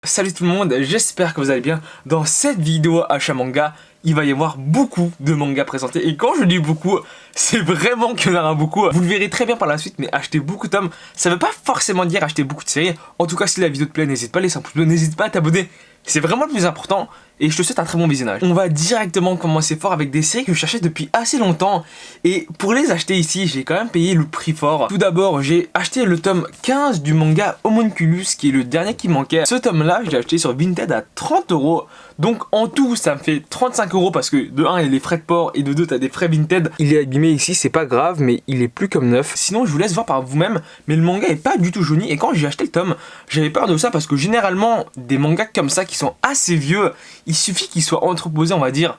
Salut tout le monde, j'espère que vous allez bien. Dans cette vidéo achat manga, il va y avoir beaucoup de mangas présentés. Et quand je dis beaucoup, c'est vraiment qu'il y en aura beaucoup. Vous le verrez très bien par la suite, mais acheter beaucoup de tomes, ça veut pas forcément dire acheter beaucoup de séries. En tout cas, si la vidéo te plaît, n'hésite pas à laisser un pouce bleu, n'hésite pas à t'abonner. C'est vraiment le plus important. Et je te souhaite un très bon visionnage. On va directement commencer fort avec des séries que je cherchais depuis assez longtemps. Et pour les acheter ici, j'ai quand même payé le prix fort. Tout d'abord, j'ai acheté le tome 15 du manga Homunculus, qui est le dernier qui manquait. Ce tome-là, je l'ai acheté sur Vinted à 30 €. Donc en tout, ça me fait 35 € parce que de 1, il y a les frais de port et de 2, t'as des frais Vinted. Il est abîmé ici, c'est pas grave, mais il est plus comme neuf. Sinon, je vous laisse voir par vous-même. Mais le manga est pas du tout jauni. Et quand j'ai acheté le tome, j'avais peur de ça parce que généralement, des mangas comme ça qui sont assez vieux, il suffit qu'ils soient entreposés, on va dire,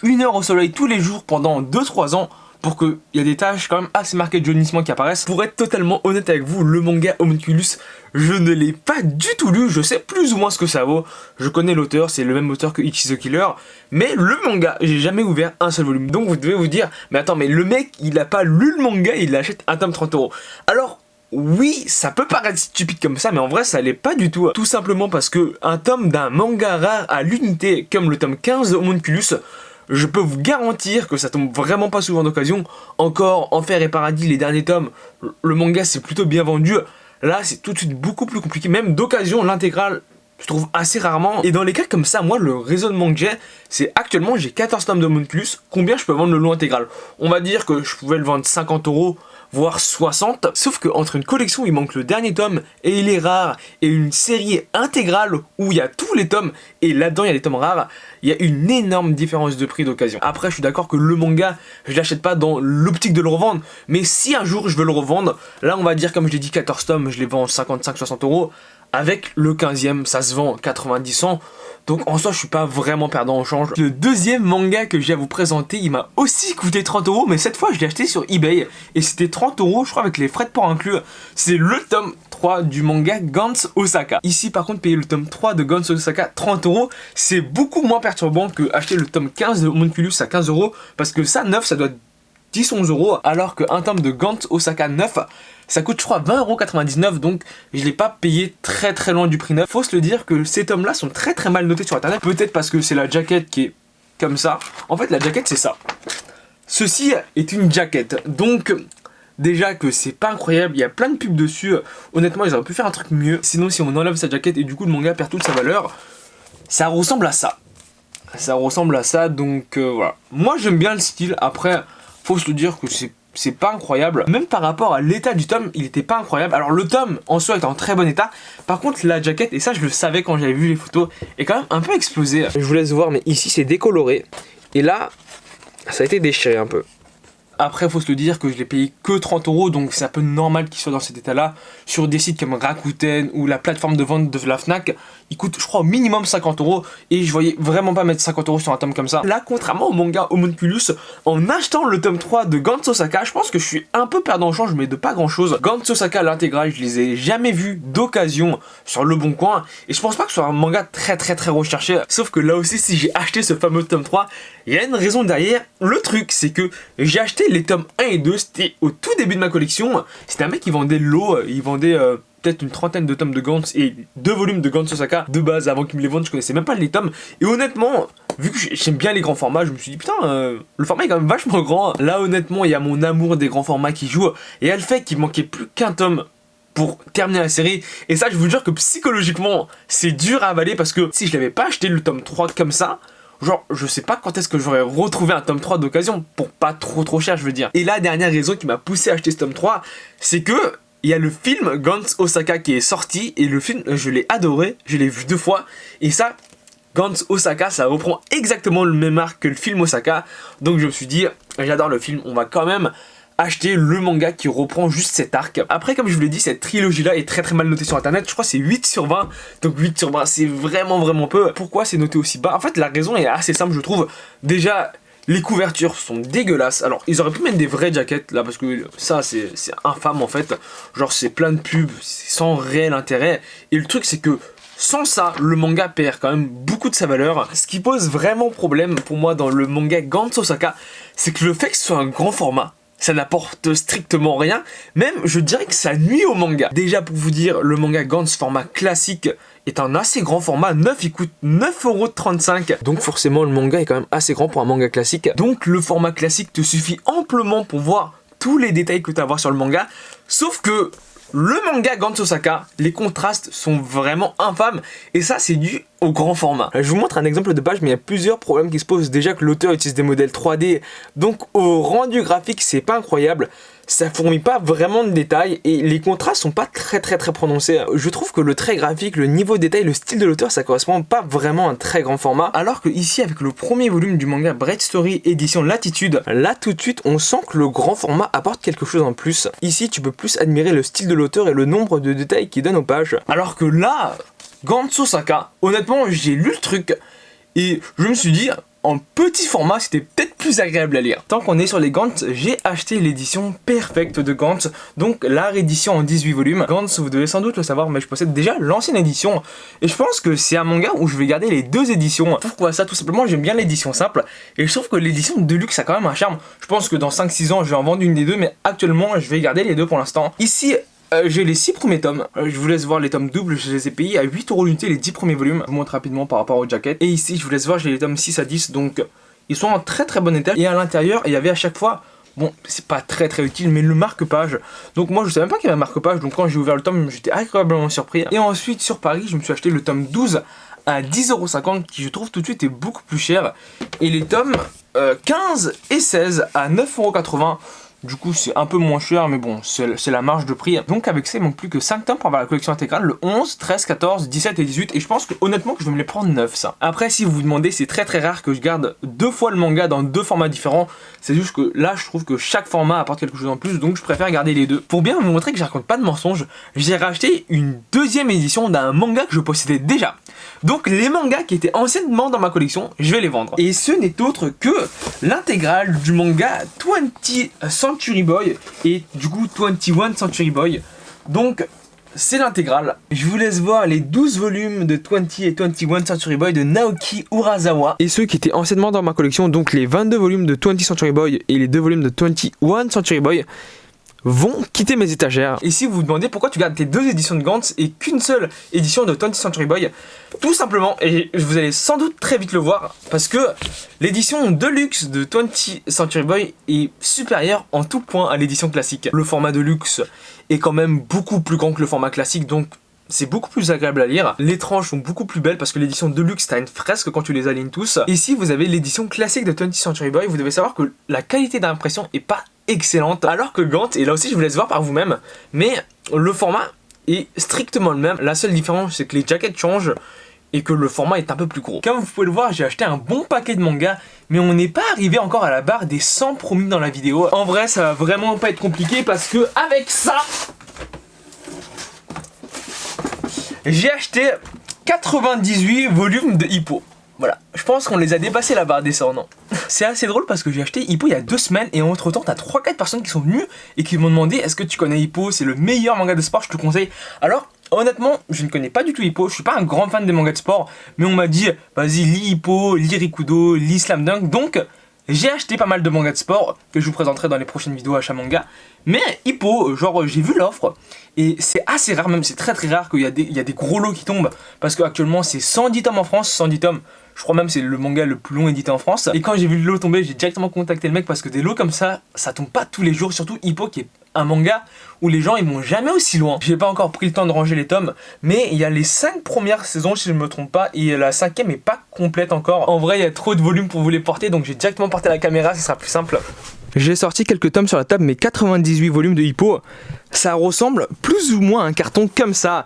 1 heure au soleil tous les jours pendant 2-3 ans pour qu'il y a des taches quand même assez marquées de jaunissement qui apparaissent. Pour être totalement honnête avec vous, le manga Homunculus, je ne l'ai pas du tout lu, je sais plus ou moins ce que ça vaut. Je connais l'auteur, c'est le même auteur que Ichi the Killer, mais le manga, j'ai jamais ouvert un seul volume. Donc vous devez vous dire, mais attends, mais le mec, il a pas lu le manga, il achète un tome 30 €. Alors, oui, ça peut paraître stupide comme ça, mais en vrai, ça l'est pas du tout. Tout simplement parce que un tome d'un manga rare à l'unité, comme le tome 15 de Homunculus, je peux vous garantir que ça tombe vraiment pas souvent d'occasion. Encore, Enfer et Paradis, les derniers tomes, le manga c'est plutôt bien vendu. Là, c'est tout de suite beaucoup plus compliqué. Même d'occasion, l'intégrale, je trouve assez rarement. Et dans les cas comme ça, moi, le raisonnement que j'ai, c'est actuellement, j'ai 14 tomes de Homunculus. Combien je peux vendre le lot intégral? On va dire que je pouvais le vendre 50 €, voire 60. Sauf qu'entre une collection où il manque le dernier tome et il est rare, et une série intégrale où il y a tous les tomes et là-dedans il y a des tomes rares, il y a une énorme différence de prix d'occasion. Après, je suis d'accord que le manga, je l'achète pas dans l'optique de le revendre, mais si un jour je veux le revendre, là on va dire, comme je l'ai dit, 14 tomes, je les vends 55-60 €. Avec le 15e, ça se vend 90-100. Donc en soi, je suis pas vraiment perdant au change. Le deuxième manga que j'ai à vous présenter, il m'a aussi coûté 30 €, mais cette fois je l'ai acheté sur eBay. Et c'était 30 €, je crois, avec les frais de port inclus. C'est le tome 3 du manga Gantz Osaka. Ici par contre, payer le tome 3 de Gantz Osaka 30 €, c'est beaucoup moins perturbant que acheter le tome 15 de Homunculus à 15 €. Parce que ça, neuf, ça doit être 10-11 €, alors qu'un tome de Gantz Osaka 9, ça coûte, je crois, 20,99 €, donc je l'ai pas payé très loin du prix neuf. Faut se le dire que ces tomes là sont très mal notés sur internet, peut-être parce que c'est la jaquette qui est comme ça. En fait, la jaquette c'est ça. Ceci est une jaquette, donc déjà que c'est pas incroyable, il y a plein de pubs dessus. Honnêtement, ils auraient pu faire un truc mieux. Sinon, si on enlève sa jaquette et du coup le manga perd toute sa valeur, ça ressemble à ça. Ça ressemble à ça, donc voilà. Moi j'aime bien le style, après faut se le dire que c'est pas incroyable. Même par rapport à l'état du tome, il était pas incroyable. Alors le tome en soi est en très bon état. Par contre la jaquette, et ça je le savais quand j'avais vu les photos, est quand même un peu explosée. Je vous laisse voir, mais ici c'est décoloré. Et là, ça a été déchiré un peu. Après, faut se le dire que je l'ai payé que 30 €, donc c'est un peu normal qu'il soit dans cet état-là. Sur des sites comme Rakuten ou la plateforme de vente de la Fnac, il coûte, je crois, au minimum 50 €. Et je voyais vraiment pas mettre 50 € sur un tome comme ça. Là, contrairement au manga Homunculus, en achetant le tome 3 de Gantz Osaka, je pense que je suis un peu perdant au change, mais de pas grand-chose. Gantz Osaka, l'intégrale, je les ai jamais vus d'occasion sur Le Bon Coin. Et je pense pas que ce soit un manga très recherché. Sauf que là aussi, si j'ai acheté ce fameux tome 3, il y a une raison derrière. Le truc, c'est que j'ai acheté les tomes 1 et 2, c'était au tout début de ma collection. C'était un mec qui vendait l'eau, il vendait peut-être une trentaine de tomes de Gantz et 2 volumes de Gantz Osaka de base. Avant qu'il me les vende, je connaissais même pas les tomes. Et honnêtement, vu que j'aime bien les grands formats, je me suis dit putain, le format est quand même vachement grand. Là honnêtement, il y a mon amour des grands formats qui joue, et il y a le fait qu'il manquait plus qu'un tome pour terminer la série. Et ça, je vous jure que psychologiquement, c'est dur à avaler, parce que si je l'avais pas acheté le tome 3 comme ça, genre, je sais pas quand est-ce que j'aurais retrouvé un tome 3 d'occasion, pour pas trop cher, je veux dire. Et la dernière raison qui m'a poussé à acheter ce tome 3, c'est que il y a le film Gantz Osaka qui est sorti, et le film, je l'ai adoré, je l'ai vu 2 fois, et ça, Gantz Osaka, ça reprend exactement le même arc que le film Osaka, donc je me suis dit, j'adore le film, on va quand même acheter le manga qui reprend juste cet arc. Après, comme je vous l'ai dit, cette trilogie là est très mal notée sur internet. Je crois que c'est 8 sur 20. Donc 8 sur 20, c'est vraiment peu. Pourquoi c'est noté aussi bas? En fait, la raison est assez simple, je trouve. Déjà, les couvertures sont dégueulasses. Alors, ils auraient pu mettre des vraies jaquettes là, parce que ça, c'est infâme en fait. Genre, c'est plein de pubs, c'est sans réel intérêt. Et le truc, c'est que sans ça, le manga perd quand même beaucoup de sa valeur. Ce qui pose vraiment problème pour moi dans le manga Gantz Osaka, c'est que le fait que ce soit un grand format, ça n'apporte strictement rien, même je dirais que ça nuit au manga. Déjà pour vous dire, le manga Gantz format classique est un assez grand format, il coûte 9,35 €. Donc forcément le manga est quand même assez grand pour un manga classique. Donc le format classique te suffit amplement pour voir tous les détails que tu as à voir sur le manga. Sauf que le manga Gantz Osaka, les contrastes sont vraiment infâmes et ça c'est dû au grand format. Je vous montre un exemple de page mais il y a plusieurs problèmes qui se posent. Déjà que l'auteur utilise des modèles 3D, donc au rendu graphique c'est pas incroyable. Ça fournit pas vraiment de détails et les contrastes sont pas très prononcés. Je trouve que le trait graphique, le niveau de détail, le style de l'auteur, ça correspond pas vraiment à un très grand format. Alors que ici, avec le premier volume du manga Bright Story édition Latitude, là tout de suite, on sent que le grand format apporte quelque chose en plus. Ici, tu peux plus admirer le style de l'auteur et le nombre de détails qu'il donne aux pages. Alors que là, Gantz Osaka, honnêtement, j'ai lu le truc et je me suis dit, en petit format, c'était peut-être plus agréable à lire. Tant qu'on est sur les Gantz, j'ai acheté l'édition Perfect de Gantz, donc la réédition en 18 volumes. Gantz, vous devez sans doute le savoir, mais je possède déjà l'ancienne édition, et je pense que c'est un manga où je vais garder les deux éditions. Pourquoi ça? Tout simplement, j'aime bien l'édition simple, et je trouve que l'édition Deluxe a quand même un charme. Je pense que dans 5-6 ans, je vais en vendre une des deux, mais actuellement, je vais garder les deux pour l'instant. Ici, j'ai les 6 premiers tomes, je vous laisse voir les tomes doubles, je les ai payés à 8 € l'unité les 10 premiers volumes. Je vous montre rapidement par rapport aux jackets. Et ici je vous laisse voir, j'ai les tomes 6 à 10, donc ils sont en très bon état. Et à l'intérieur, il y avait à chaque fois, bon c'est pas très utile, mais le marque-page. Donc moi je savais même pas qu'il y avait un marque-page, donc quand j'ai ouvert le tome, j'étais agréablement surpris. Et ensuite sur Paris, je me suis acheté le tome 12 à 10,50 € qui je trouve tout de suite est beaucoup plus cher. Et les tomes 15 et 16 à 9,80 €. Du coup c'est un peu moins cher mais bon c'est la marge de prix. Donc avec ça il manque plus que 5 tomes pour avoir la collection intégrale, le 11, 13, 14, 17 et 18 et je pense que honnêtement que je vais me les prendre 9 ça. Après si vous vous demandez, c'est très rare que je garde 2 fois le manga dans 2 formats différents. C'est juste que là je trouve que chaque format apporte quelque chose en plus, donc je préfère garder les deux. Pour bien vous montrer que je raconte pas de mensonges, j'ai racheté une deuxième édition d'un manga que je possédais déjà. Donc les mangas qui étaient anciennement dans ma collection, je vais les vendre. Et ce n'est autre que l'intégrale du manga 20th Century Boy et du coup 21 Century Boy. Donc c'est l'intégrale. Je vous laisse voir les 12 volumes de 20 et 21 Century Boy de Naoki Urasawa. Et ceux qui étaient anciennement dans ma collection, donc les 22 volumes de 20 Century Boy et les 2 volumes de 21 Century Boy, vont quitter mes étagères. Et si vous vous demandez pourquoi tu gardes tes deux éditions de Gantz et qu'une seule édition de 20th Century Boy, tout simplement, et vous allez sans doute très vite le voir, parce que l'édition Deluxe de 20th Century Boy est supérieure en tout point à l'édition classique. Le format Deluxe est quand même beaucoup plus grand que le format classique, donc c'est beaucoup plus agréable à lire. Les tranches sont beaucoup plus belles parce que l'édition Deluxe, t'as une fresque quand tu les alignes tous. Ici, vous avez l'édition classique de 20th Century Boy. Vous devez savoir que la qualité d'impression est pas excellente, alors que Gantz, et là aussi je vous laisse voir par vous-même, mais le format est strictement le même. La seule différence, c'est que les jackets changent et que le format est un peu plus gros. Comme vous pouvez le voir, j'ai acheté un bon paquet de mangas, mais on n'est pas arrivé encore à la barre des 100 promis dans la vidéo. En vrai, ça va vraiment pas être compliqué parce que avec ça, j'ai acheté 98 volumes de Hippo. Voilà, je pense qu'on les a dépassés la barre des 100, non. C'est assez drôle parce que j'ai acheté Hippo il y a 2 semaines et entre temps t'as 3-4 personnes qui sont venues et qui m'ont demandé est-ce que tu connais Hippo, c'est le meilleur manga de sport, je te conseille. Alors honnêtement, je ne connais pas du tout Hippo, je suis pas un grand fan des mangas de sport, mais on m'a dit vas-y lis Hippo, lis Rikudo, lis Slam Dunk, donc j'ai acheté pas mal de mangas de sport que je vous présenterai dans les prochaines vidéos à Manga. Mais Hippo, genre j'ai vu l'offre et c'est assez rare, même c'est très rare qu'il y a des gros lots qui tombent parce qu'actuellement c'est 110 tomes en France, 110 tomes. Je crois même c'est le manga le plus long édité en France. Et quand j'ai vu le lot tomber, j'ai directement contacté le mec parce que des lots comme ça tombe pas tous les jours. Surtout Hippo qui est un manga où les gens ils vont jamais aussi loin. J'ai pas encore pris le temps de ranger les tomes, mais il y a les 5 premières saisons si je me trompe pas et la 5e est pas complète encore. En vrai il y a trop de volume pour vous les porter, donc j'ai directement porté la caméra, ce sera plus simple. J'ai sorti quelques tomes sur la table, mais 98 volumes de Hippo, ça ressemble plus ou moins à un carton comme ça.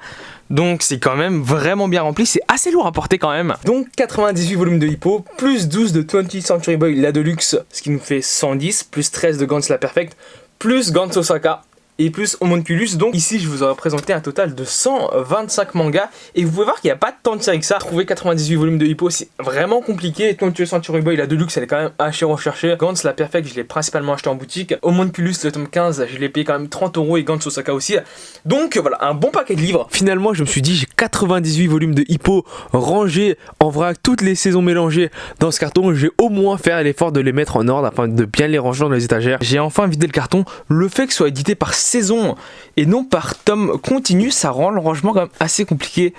Donc c'est quand même vraiment bien rempli, c'est assez lourd à porter quand même. Donc 98 volumes de Hippo, plus 12 de 20th Century Boy la Deluxe, ce qui nous fait 110, plus 13 de Gantz la Perfect, plus Gantz Osaka, et plus Homunculus. Donc ici je vous aurais présenté un total de 125 mangas et vous pouvez voir qu'il n'y a pas tant de séries que ça. Trouver 98 volumes de Hippo c'est vraiment compliqué. Tonto Century Boy la Deluxe elle est quand même assez recherchée. Gantz la Perfect je l'ai principalement acheté en boutique. Homunculus le tome 15 je l'ai payé quand même 30 € et Gantz Osaka aussi. Donc voilà, un bon paquet de livres. Finalement je me suis dit j'ai 98 volumes de Hippo rangés en vrac, toutes les saisons mélangées dans ce carton. Je vais au moins faire l'effort de les mettre en ordre afin de bien les ranger dans les étagères. J'ai enfin vidé le carton. Le fait que ce soit édité par saison et non par tome continu, ça rend le rangement quand même assez compliqué.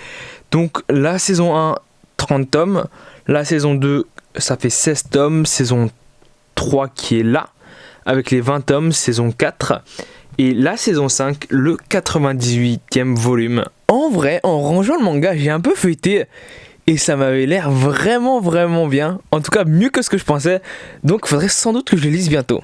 Donc la saison 1, 30 tomes. La saison 2, ça fait 16 tomes. Saison 3 qui est là, avec les 20 tomes. Saison 4. Et la saison 5, le 98e volume. En vrai, en rangeant le manga, j'ai un peu feuilleté. Et ça m'avait l'air vraiment bien. En tout cas, mieux que ce que je pensais. Donc il faudrait sans doute que je les lise bientôt.